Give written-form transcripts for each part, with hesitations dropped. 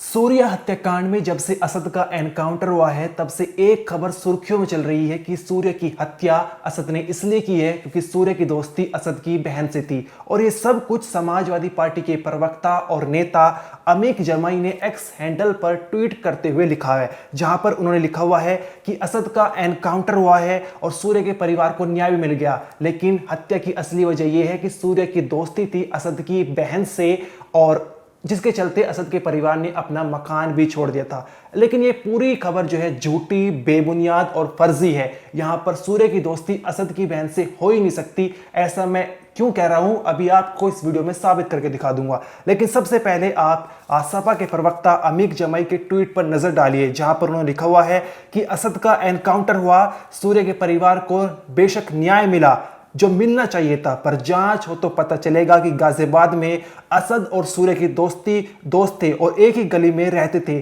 सूर्या हत्याकांड में जब से असद का एनकाउंटर हुआ है तब से एक खबर सुर्खियों में चल रही है कि सूर्य की हत्या असद ने इसलिए की है क्योंकि सूर्य की दोस्ती असद की बहन से थी। और ये सब कुछ समाजवादी पार्टी के प्रवक्ता और नेता अमीक जमाई ने एक्स हैंडल पर ट्वीट करते हुए लिखा है, जहां पर उन्होंने लिखा हुआ है कि असद का एनकाउंटर हुआ है और सूर्य के परिवार को न्याय भी मिल गया, लेकिन हत्या की असली वजह यह है कि सूर्य की दोस्ती थी असद की बहन से, और जिसके चलते असद के परिवार ने अपना मकान भी छोड़ दिया था। लेकिन ये पूरी खबर जो है झूठी, बेबुनियाद और फर्जी है। यहां पर सूर्य की दोस्ती असद की बहन से हो ही नहीं सकती। ऐसा मैं क्यों कह रहा हूं अभी आपको इस वीडियो में साबित करके दिखा दूंगा। लेकिन सबसे पहले आप सपा के प्रवक्ता अमीक जमाई के ट्वीट पर नजर डालिए, जहां पर उन्होंने लिखा हुआ है कि असद का एनकाउंटर हुआ, सूर्य के परिवार को बेशक न्याय मिला जो मिलना चाहिए था, पर जांच हो तो पता चलेगा कि गाजियाबाद में असद और सूर्य की दोस्त थे और एक ही गली में रहते थे,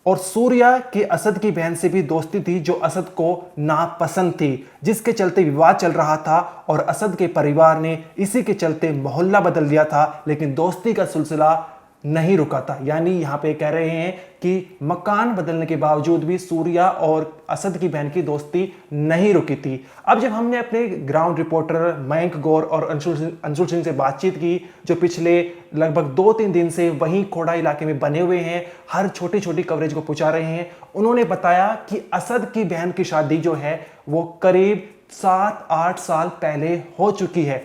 और सूर्या के असद की बहन से भी दोस्ती थी जो असद को नापसंद थी, जिसके चलते विवाद चल रहा था और असद के परिवार ने इसी के चलते मोहल्ला बदल दिया था, लेकिन दोस्ती का सिलसिला नहीं रुका था। यानी यहां पे कह रहे हैं कि मकान बदलने के बावजूद भी सूर्या और असद की बहन की दोस्ती नहीं रुकी थी। अब जब हमने अपने ग्राउंड रिपोर्टर मयंक गौर और अंशुल सिंह से बातचीत की, जो पिछले लगभग 2-3 दिन से वहीं खोड़ा इलाके में बने हुए हैं, हर छोटी छोटी कवरेज को पहुंचा रहे हैं, उन्होंने बताया कि असद की बहन की शादी जो है वो करीब 7-8 साल पहले हो चुकी है।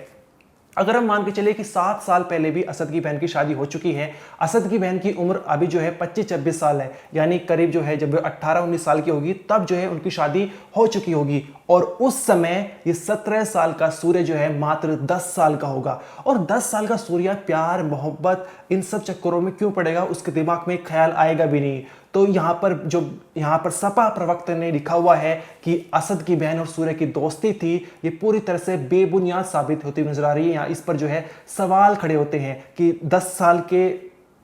अगर हम मान के चले कि 7 साल पहले भी असद की बहन की शादी हो चुकी है, असद की बहन की उम्र अभी जो है 25-26 साल है, यानी करीब जो है जब 18-19 साल की होगी तब जो है उनकी शादी हो चुकी होगी, और उस समय ये 17 साल का सूर्य जो है मात्र 10 साल का होगा। और 10 साल का सूर्य प्यार मोहब्बत इन सब चक्करों में क्यों पड़ेगा, उसके दिमाग में ख्याल आएगा भी नहीं। तो यहाँ पर सपा प्रवक्ता ने लिखा हुआ है कि असद की बहन और सूर्य की दोस्ती थी, ये पूरी तरह से बेबुनियाद साबित होती नजर आ रही है। यहाँ इस पर जो है सवाल खड़े होते हैं कि 10 साल के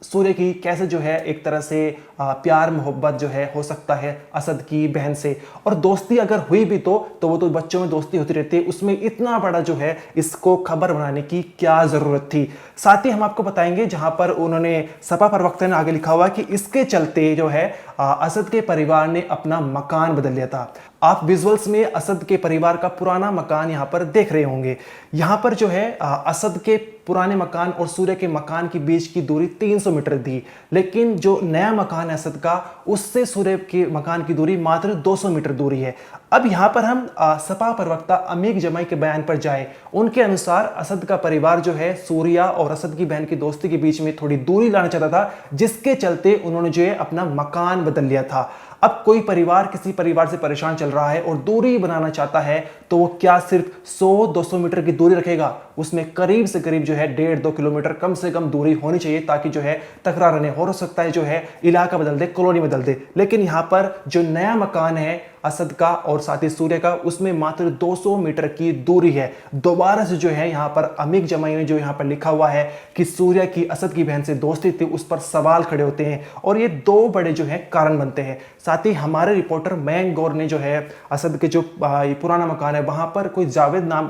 सूर्य की कैसे जो है एक तरह से प्यार मोहब्बत जो है हो सकता है असद की बहन से, और दोस्ती अगर हुई भी तो वो तो बच्चों में दोस्ती होती रहती है, उसमें इतना बड़ा जो है इसको खबर बनाने की क्या जरूरत थी। साथ ही हम आपको बताएंगे जहां पर उन्होंने सपा प्रवक्ता ने आगे लिखा हुआ कि इसके चलते जो है असद के परिवार ने अपना मकान बदल लिया था। आप विजुअल्स में असद के परिवार का पुराना मकान यहां पर देख रहे होंगे। यहां पर जो है असद के पुराने मकान और सूर्य के मकान के बीच की दूरी 300 मीटर थी, लेकिन जो नया मकान है असद का, उससे सूर्य के मकान की दूरी मात्र 200 मीटर दूरी है। अब यहां पर हम सपा प्रवक्ता अमीक जमाई के बयान पर जाए। उनके अनुसार असद का परिवार जो है सूर्या और असद की बहन की दोस्ती के बीच में थोड़ी दूरी लाना चाहता था, जिसके चलते उन्होंने जो है अपना मकान बदल लिया था। अब कोई परिवार किसी परिवार से परेशान चल रहा है और दूरी बनाना चाहता है तो वो क्या सिर्फ 100-200 मीटर की दूरी रखेगा, उसमें करीब से करीब जो है 1.5-2 किलोमीटर कम से कम दूरी होनी चाहिए, ताकि जो है तकरार नहीं हो सकता है जो है इलाका बदल दे, कॉलोनी बदल दे। लेकिन यहां पर जो नया मकान है असद का और साथ ही सूर्य का, उसमें मात्र 200 मीटर की दूरी है। दोबारा से जो है यहां पर अमीक जमाई ने जो यहां पर लिखा हुआ है कि सूर्य की असद की बहन से दोस्ती थी, उस पर सवाल खड़े होते हैं और ये 2 बड़े जो है कारण बनते हैं। साथ ही हमारे रिपोर्टर मयंक गौर ने जो है असद के जो पुराना मकान है वहां पर कोई जावेद नाम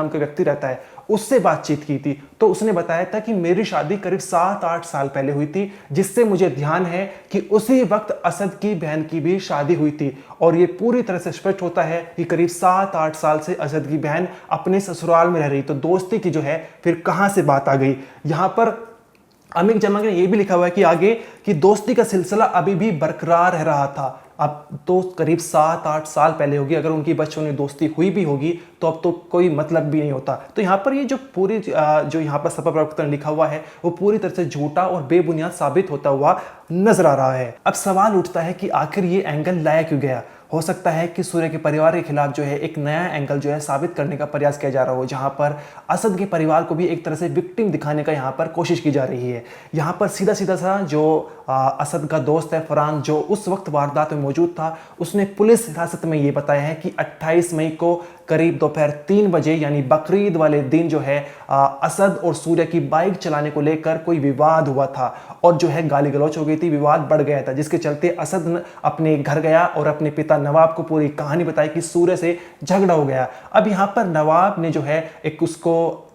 का व्यक्ति रहता है, उससे बातचीत की थी, तो उसने बताया था कि मेरी शादी करीब 7-8 साल पहले हुई थी, जिससे मुझे ध्यान है कि उसी वक्त असद की बहन की भी शादी हुई थी। और ये पूरी तरह से स्पष्ट होता है कि करीब 7-8 साल से असद की बहन अपने ससुराल में रह रही, तो दोस्ती की जो है फिर कहां से बात आ गई। यहां पर अमीक जमाई ने यह भी लिखा हुआ है कि आगे कि दोस्ती का सिलसिला अभी भी बरकरार रह रहा था। अब तो करीब 7-8 साल पहले होगी, अगर उनकी बच्चों ने दोस्ती हुई भी होगी तो अब तो कोई मतलब भी नहीं होता। तो यहाँ पर ये जो पूरी जो यहाँ पर सपा प्रवक्ता ने लिखा हुआ है वो पूरी तरह से झूठा और बेबुनियाद साबित होता हुआ नजर आ रहा है। अब सवाल उठता है कि आखिर ये एंगल लाया क्यों गया। हो सकता है कि सूर्य के परिवार के खिलाफ जो है एक नया एंगल जो है साबित करने का प्रयास किया जा रहा हो, जहां पर असद के परिवार को भी एक तरह से विक्टिम दिखाने का यहां पर कोशिश की जा रही है। यहां पर सीधा सीधा सा जो असद का दोस्त है फरहान, जो उस वक्त वारदात में मौजूद था, उसने पुलिस हिरासत में ये बताया है कि 28 मई को करीब दोपहर 3 बजे यानी बकरीद वाले दिन जो है असद और सूर्य की बाइक चलाने को लेकर कोई विवाद हुआ था और जो है गाली गलौच हो गई थी, विवाद बढ़ गया था, जिसके चलते असद अपने घर गया और अपने पिता नवाब को पूरी कहानी बताई कि सूर्य से झगड़ा हो गया। अब यहाँ पर नवाब ने जो है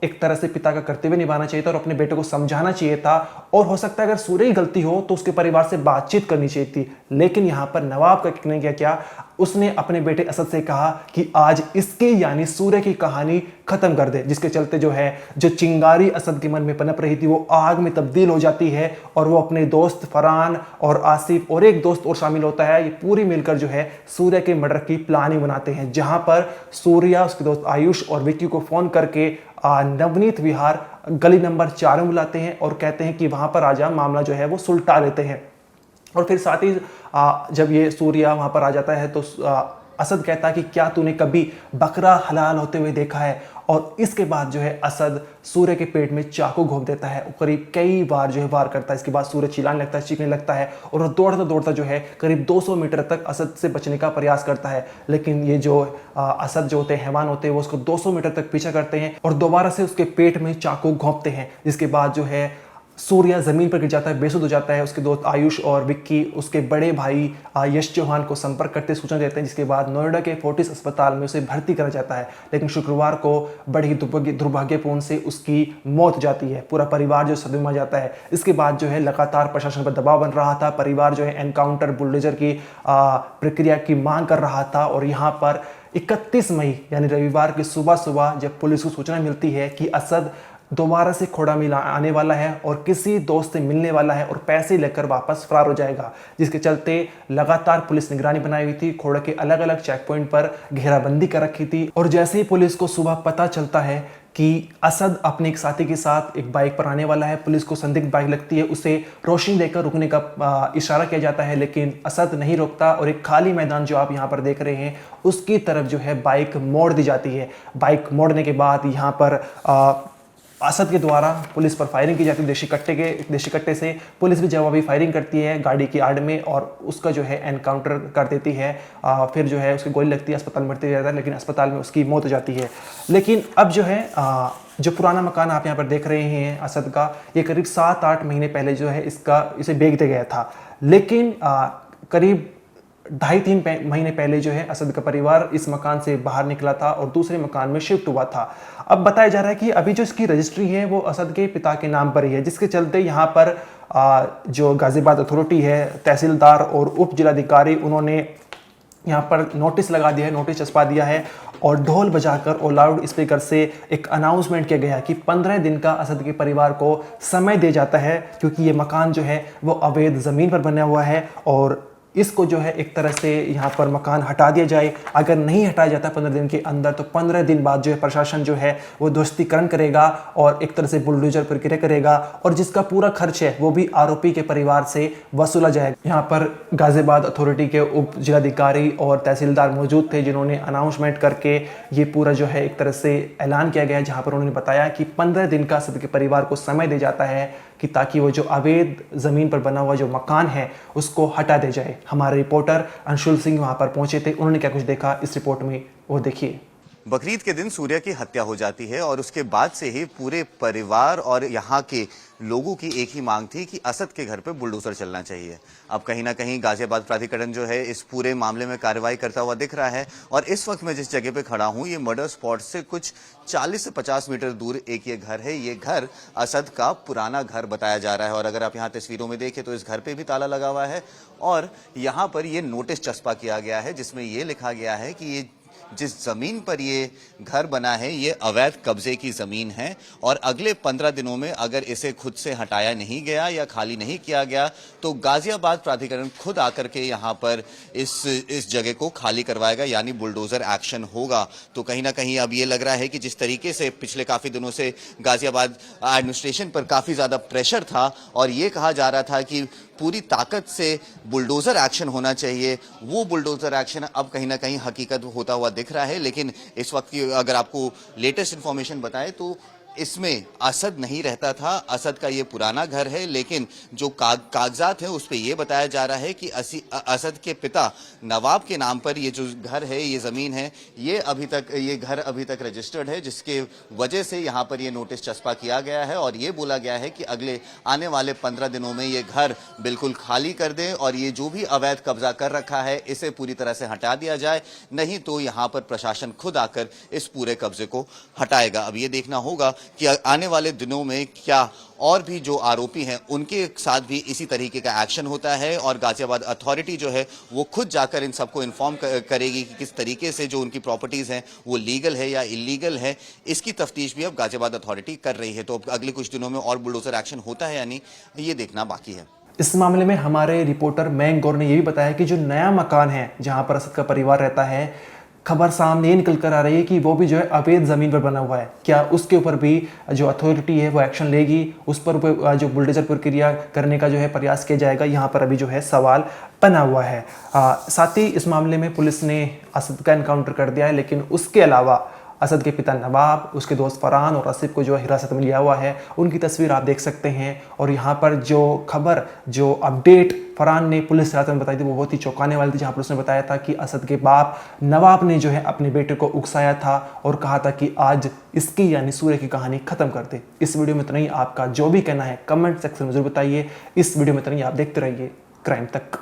एक तरह से पिता का कर्तव्य निभाना चाहिए था और अपने बेटे को समझाना चाहिए था। और हो सकता है अगर सूर्य की गलती हो तो उसके परिवार से बातचीत करनी चाहिए थी। लेकिन यहां पर नवाब का कहने क्या, उसने अपने बेटे असद से कहा कि आज इसके यानी सूर्य की कहानी खत्म कर दे, जिसके चलते जो चिंगारी असद के मन में पनप रही थी वो आग में तब्दील हो जाती है और वो अपने दोस्त फरहान और आसिफ और एक दोस्त और शामिल होता है। ये पूरी मिलकर सूर्य के मर्डर की प्लानिंग बनाते हैं, जहां पर सूर्य उसके दोस्त आयुष और विक्की को फोन करके नवनीत विहार गली नंबर 4 में बुलाते हैं और कहते हैं कि वहां पर आजा, मामला वो सुलटा लेते हैं। और फिर साथ ही जब ये सूर्या वहां पर आ जाता है तो असद कहता है कि क्या तूने कभी बकरा हलाल होते हुए देखा है। और इसके बाद असद सूर्य के पेट में चाकू घोंप देता है, करीब कई बार वार करता है। इसके बाद सूर्य चिल्लाने लगता है, चीखने लगता है और वो दौड़ता दौड़ता करीब 200 मीटर तक असद से बचने का प्रयास करता है। लेकिन ये असद होते हैं, हैवान होते हैं, वो उसको 200 मीटर तक पीछा करते हैं और दोबारा से उसके पेट में चाकू घोंपते हैं। जिसके बाद सूर्या जमीन पर गिर जाता है, बेसुध हो जाता है। उसके दोस्त आयुष और विक्की उसके बड़े भाई यश चौहान को संपर्क करते सूचना देते हैं, जिसके बाद नोएडा के फोर्टिस अस्पताल में उसे भर्ती करा जाता है। लेकिन शुक्रवार को बड़ी ही दुर्भाग्यपूर्ण से उसकी मौत हो जाती है। पूरा परिवार सदमे में जाता है। इसके बाद लगातार प्रशासन पर दबाव बन रहा था। परिवार एनकाउंटर बुलडोजर की प्रक्रिया की मांग कर रहा था। और यहाँ पर 31 मई यानी रविवार की सुबह सुबह जब पुलिस को सूचना मिलती है कि असद दोबारा से खोड़ा मिला आने वाला है और किसी दोस्त से मिलने वाला है और पैसे लेकर वापस फरार हो जाएगा, जिसके चलते लगातार पुलिस निगरानी बनाई हुई थी। खोड़ा के अलग अलग चेक पॉइंट पर घेराबंदी कर रखी थी। और जैसे ही पुलिस को सुबह पता चलता है कि असद अपने एक साथी के साथ एक बाइक पर आने वाला है, पुलिस को संदिग्ध बाइक लगती है, उसे रोशनी देकर रुकने का इशारा किया जाता है। लेकिन असद नहीं रोकता और एक खाली मैदान जो आप यहाँ पर देख रहे हैं उसकी तरफ बाइक मोड़ दी जाती है। बाइक मोड़ने के बाद यहाँ पर असद के द्वारा पुलिस पर फायरिंग की जाती है देशी कट्टे से। पुलिस भी जवाबी फायरिंग करती है गाड़ी की आड़ में और उसका एनकाउंटर कर देती है। फिर उसकी गोली लगती है, अस्पताल में भर्ती किया जाता है, लेकिन अस्पताल में उसकी मौत हो जाती है। लेकिन अब जो पुराना मकान आप यहाँ पर देख रहे हैं असद का, ये करीब 7-8 महीने पहले इसे बेच दिया गया था। लेकिन करीब 2.5-3 महीने पहले असद का परिवार इस मकान से बाहर निकला था और दूसरे मकान में शिफ्ट हुआ था। अब बताया जा रहा है कि अभी इसकी रजिस्ट्री है वो असद के पिता के नाम पर ही है, जिसके चलते यहाँ पर जो गाजियाबाद अथॉरिटी है, तहसीलदार और उप जिलाधिकारी, उन्होंने यहाँ पर नोटिस लगा दिया है, नोटिस छपा दिया है और ढोल बजाकर और लाउड स्पीकर से एक अनाउंसमेंट किया गया कि 15 दिन का असद के परिवार को समय दिया जाता है, क्योंकि ये मकान वो अवैध ज़मीन पर बना हुआ है और इसको एक तरह से यहाँ पर मकान हटा दिया जाए। अगर नहीं हटाया जाता 15 दिन के अंदर तो 15 दिन बाद प्रशासन वो ध्वस्तीकरण करेगा और एक तरह से बुलडोजर प्रक्रिया करेगा और जिसका पूरा खर्च है वो भी आरोपी के परिवार से वसूला जाएगा। यहाँ पर गाजियाबाद अथॉरिटी के उप जिलाधिकारी और तहसीलदार मौजूद थे, जिन्होंने अनाउंसमेंट करके ये पूरा एक तरह से ऐलान किया गया, जहाँ पर उन्होंने बताया कि 15 दिन का असद के परिवार को समय दिया जाता है कि ताकि वो अवैध जमीन पर बना हुआ मकान है उसको हटा दे जाए। हमारे रिपोर्टर अंशुल सिंह वहां पर पहुंचे थे, उन्होंने क्या कुछ देखा इस रिपोर्ट में वो देखिए। बकरीद के दिन सूर्य की हत्या हो जाती है और उसके बाद से ही पूरे परिवार और यहाँ के लोगों की एक ही मांग थी कि असद के घर पे बुलडोजर चलना चाहिए। अब कहीं ना कहीं गाजियाबाद प्राधिकरण इस पूरे मामले में कार्रवाई करता हुआ दिख रहा है और इस वक्त मैं जिस जगह पे खड़ा हूँ ये मर्डर स्पॉट से कुछ 40 से 50 मीटर दूर एक ये घर है। ये घर असद का पुराना घर बताया जा रहा है और अगर आप यहाँ तस्वीरों में देखें तो इस घर पे भी ताला लगा हुआ है और यहाँ पर ये नोटिस चस्पा किया गया है जिसमें ये लिखा गया है कि ये जिस जमीन पर ये घर बना है ये अवैध कब्जे की जमीन है और अगले 15 दिनों में अगर इसे खुद से हटाया नहीं गया या खाली नहीं किया गया तो गाजियाबाद प्राधिकरण खुद आकर के यहाँ पर इस जगह को खाली करवाएगा, यानी बुलडोजर एक्शन होगा। तो कहीं ना कहीं अब ये लग रहा है कि जिस तरीके से पिछले काफी दिनों से गाजियाबाद एडमिनिस्ट्रेशन पर काफी ज्यादा प्रेशर था और ये कहा जा रहा था कि पूरी ताकत से बुलडोजर एक्शन होना चाहिए, वो बुलडोजर एक्शन अब कहीं ना कहीं हकीकत होता हुआ दिख रहा है। लेकिन इस वक्त की अगर आपको लेटेस्ट इंफॉर्मेशन बताएं तो इसमें असद नहीं रहता था। असद का ये पुराना घर है, लेकिन जो कागजात है उस पर यह बताया जा रहा है कि असद के पिता नवाब के नाम पर ये जो घर है, ये जमीन है, ये घर अभी तक रजिस्टर्ड है, जिसके वजह से यहाँ पर ये नोटिस चस्पा किया गया है और ये बोला गया है कि अगले आने वाले 15 दिनों में ये घर बिल्कुल खाली कर दें और ये जो भी अवैध कब्जा कर रखा है इसे पूरी तरह से हटा दिया जाए, नहीं तो यहाँ पर प्रशासन खुद आकर इस पूरे कब्जे को हटाएगा। अब ये देखना होगा कि आने वाले दिनों में क्या और भी जो आरोपी हैं उनके साथ भी इसी तरीके का एक्शन होता है और गाजियाबाद अथॉरिटी जो है वो खुद जाकर इन सबको इन्फॉर्म करेगी कि किस तरीके से जो उनकी प्रॉपर्टीज़ हैं वो लीगल है या इलीगल है। इसकी तफ्तीश भी अब गाजियाबाद अथॉरिटी कर रही है। तो अब अगले कुछ दिनों में और बुलडोजर एक्शन होता है या नहीं, ये देखना बाकी है। इस मामले में हमारे रिपोर्टर मयंक गौर ने यह भी बताया कि जो नया मकान है जहां पर असद का परिवार रहता है, खबर सामने ये निकल कर आ रही है कि वो भी जो है अवैध ज़मीन पर बना हुआ है। क्या उसके ऊपर भी जो अथॉरिटी है वो एक्शन लेगी, उस पर जो बुलडोजर प्रक्रिया करने का जो है प्रयास किया जाएगा, यहाँ पर अभी जो है सवाल बना हुआ है। साथ ही इस मामले में पुलिस ने असद का एनकाउंटर कर दिया है, लेकिन उसके अलावा असद के पिता नवाब, उसके दोस्त फरहान और आसिफ को जो हिरासत में लिया हुआ है, उनकी तस्वीर आप देख सकते हैं। और यहाँ पर जो खबर, जो अपडेट फरहान ने पुलिस हिरासत में बताई थी वो बहुत ही चौंकाने वाली थी, जहाँ पर उसने बताया था कि असद के बाप नवाब ने जो है अपने बेटे को उकसाया था और कहा था कि आज इसकी यानी सूर्य की कहानी खत्म कर दे। इस वीडियो में इतना ही। आपका जो भी कहना है कमेंट सेक्शन में जरूर बताइए। इस वीडियो में इतना ही। आप देखते रहिए क्राइम तक।